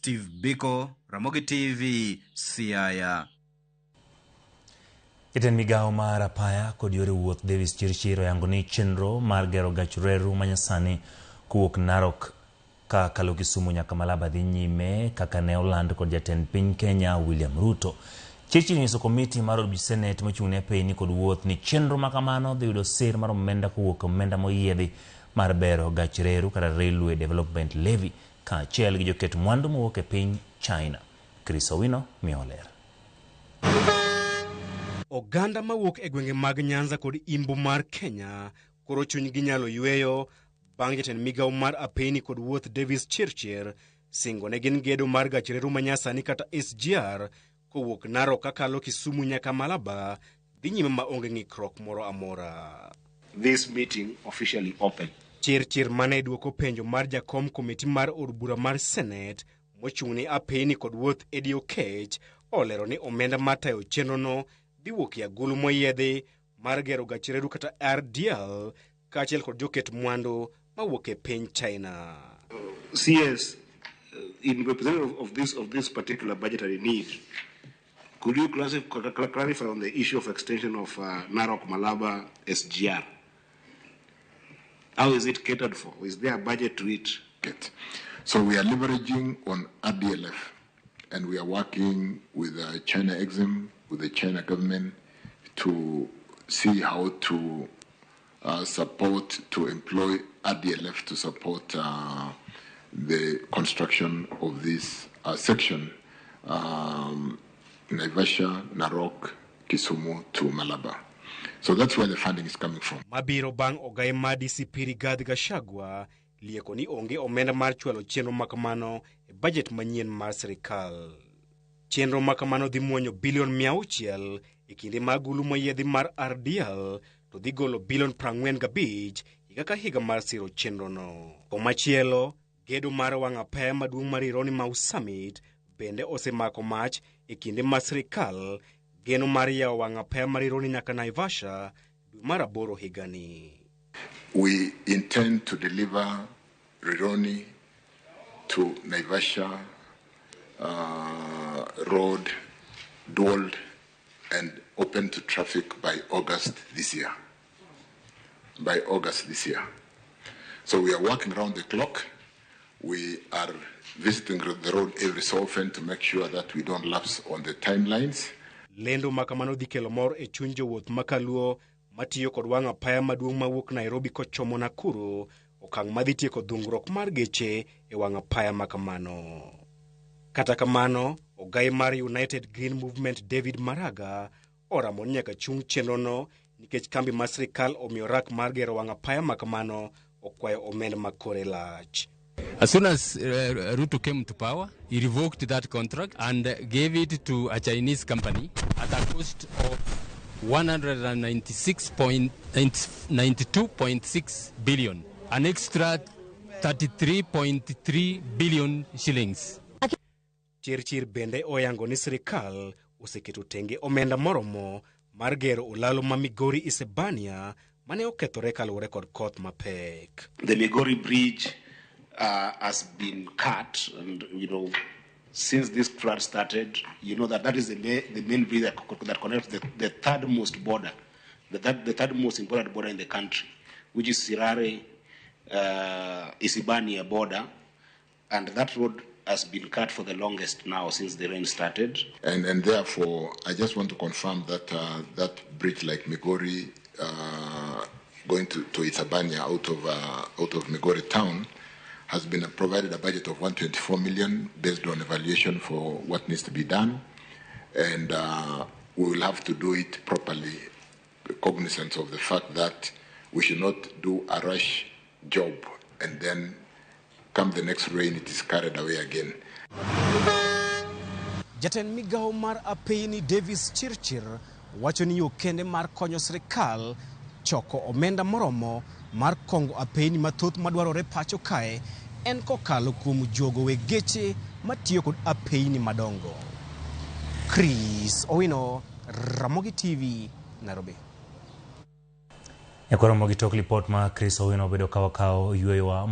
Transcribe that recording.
Steve Biko, Ramogi TV, Siaya. Jatend migao mar apaya kod yore wuoth Davis CHIRCHIR oyango ni chenro mar gero gach reru manyasani kuwuok Narok ka kalo Kisumu nyaka Malaba dhi nyime kaka ne oland kod jatend piny Kenya William Ruto. CHIRCHIR nyiso komiti mar od Senate mochung'ne apeyni kod wuoth ni chenro makamano dhi yudo sir mar omenda kuwuok omenda moyiedhi mar bero gach reru kata Railway Development Levy kaachiel gi joket mwandu mowuok e piny China. Chris Owino mioler. Oganda mawuok e gwenge mag Nyanza kod Imbo mar Kenya koro chunygi nyalo yweyo bang' jatend migao mar apeyni kod wuoth Davis CHIRCHIR singo ne gin gedo mar gach reru manyasani kata SGR kowuok Narok kakalo Kisumu nyaka Malaba dhi nyime maonge ng'ikruok moro amora. This meeting officially open. CHIRCHIR mane duoko penjo mar jakom komiti mar od bura mar Senate mochung'ne apeyni kod wuoth Eddie Okech olero ni omenda matayo chenrono dhi wuok e agulu moyiedhi mar gero gach reru kata RDL kaachiel kod joket mwandu mawuok e piny China. CS, in representative of this particular budgetary need, could you clarify on the issue of extension of Narok Malaba SGR? How is it catered for? Is there a budget to it? So we are leveraging on RDLF, and we are working with China Exim, with the China government, to see how to support, to employ RDLF to support the construction of this section, Naivasha, Narok, Kisumu to Malaba. So that's where the funding is coming from. Mabiro bang' ogai ma DCP Rigathi Gachagua lieko ni onge omenda mar chwalo chenro makamano e budget manyien mar sirikal. Chenro makamano dhi muonyo bilion 600 e kinde mag agulu moyiedhi mar RDL to dhi golo bilion 45 higa ka higa mar siro chenro no. Komachielo, gedo mar wang' apaya maduong' mar Ironi Mau Summit bende osemako mach e kinde mar sirikal geno mar yawo wang' apaya mar Ironi nyaka Naivasha dwe mar 8 higani. We intend to deliver Rironi to Naivasha road dual and open to traffic by August this year. So we are working around the clock. We are visiting the road every so often to make sure that we don't lapse on the timelines. Lendo makamano dhi kelo mor e chuny jowuoth makaluo matiyo kod wang' apaya maduong' mawuok Nairobi kochomo Nakuru, okang' madhi tieko dhungruok mar geche e wang' apaya makamano. Kata kamano, ogai mar United Green Movement David Maraga oramo nyaka chung chenrono nikech kambi mar sirikal omiyo rak mar gero wang' apaya makamano okwayo omenda makore lach. As soon as Ruto came to power, he revoked that contract and gave it to a Chinese company at a cost of 192.6 billion, an extra 33.3 billion shillings. CHIRCHIR bende oyango ni sirikal oseketo tenge omenda moromo mar gero olalo ma Migori Isebania mane okethore kaluwore kod koth mapek. The Migori Bridge has been cut, and since this flood started, that is the main bridge that connects the third most border, the third most important border in the country, which is Sirare Isibania border, and that road has been cut for the longest now since the rain started. And therefore, I just want to confirm that that bridge like Migori going to Isabania out of Migori town has been provided a budget of 124 million based on evaluation for what needs to be done, and we will have to do it properly, cognizant of the fact that we should not do a rush job and then come the next rain it is carried away again. Jatend migao mar apeyni Davis CHIRCHIR wacho ni yo kende mar konyo sirikal choko omenda moromo mar kongo apeyni mathoth madwarore pacho kae en kokalo kuom jogo we geche matiyo kod apeyni madongo. Chris Owino, Ramogi TV, Nairobi. Yakoro mogi tok report ma Chris Owino bedo kawa yweyo